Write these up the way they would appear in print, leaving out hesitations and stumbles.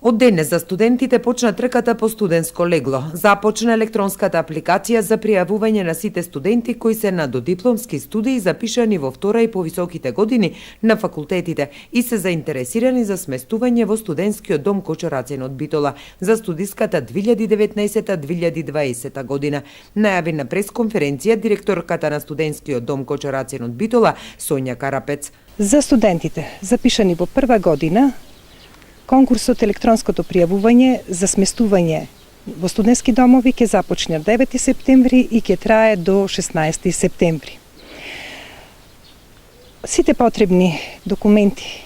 Од денес за студентите почна трката по студентско легло. Започна електронската апликација за пријавување на сите студенти кои се на додипломски студии запишани во втора и повисоките години на факултетите и се заинтересирани за сместување во студентскиот дом Кочо Рацин од Битола за студиската 2019-2020 година. Најави на пресконференција директорката на студентскиот дом Кочо Рацин од Битола Сонја Карапец. За студентите запишани во прва година, конкурсот електронското пријавување за сместување во студентски домови ќе започне 9 септември и ќе трае до 16 септември. Сите потребни документи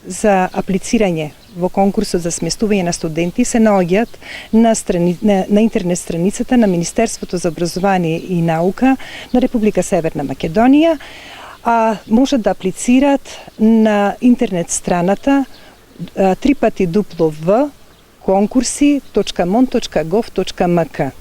за аплицирање во конкурсот за сместување на студенти се наоѓаат на интернет страницата на Министерството за образование и наука на Република Северна Македонија, а можат да аплицираат на интернет страната www.конкурси.mon.gov.mk.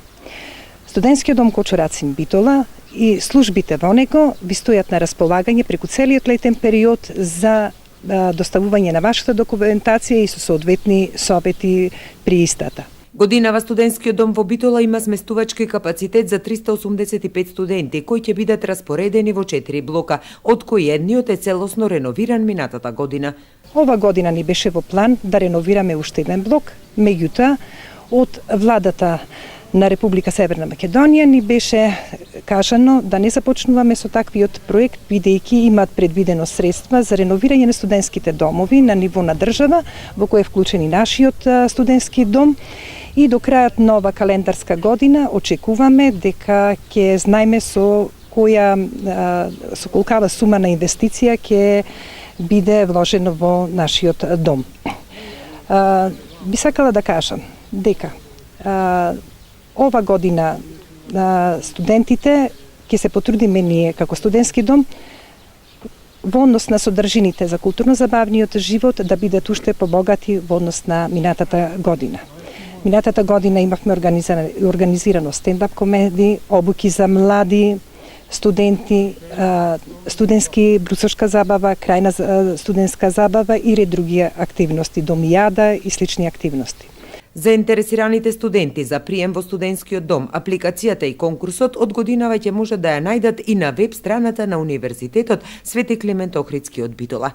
Студентскиот дом Кочо Рацин Битола и службите во него ви стојат на располагање преку целиот летен период за доставување на вашата документација и со соодветни совети при истата. Годинава студентскиот дом во Битола има сместувачки капацитет за 385 студенти кои ќе бидат распоредени во 4 блока, од кои едниот е целосно реновиран минатата година. Ова година ни беше во план да реновираме уште еден блок, меѓутоа од владата на Република Северна Македонија ни беше кажано да не започнуваме со таквиот проект, бидејќи имаат предвидено средства за реновирање на студентските домови на ниво на држава, во кој е вклучен и нашиот студентски дом. И до крајот на ова календарска година очекуваме дека ќе знаеме со колкава сума на инвестиција ќе биде вложено во нашиот дом. Би сакала да кажам дека ова година студентите ќе се потрудиме ние како студентски дом во однос на содржините за културно-забавниот живот да бидат уште побогати во однос на минатата година. Минатата година имавме организирано стендап комеди, обуки за млади студенти, студентски брусошка забава, крајна студентска забава и ред други активности, домијада и слични активности. Заинтересираните студенти за прием во студентскиот дом, апликацијата и конкурсот од годинава ќе може да ја најдат и на веб страната на Универзитетот Свети Климент Охридски од Битола.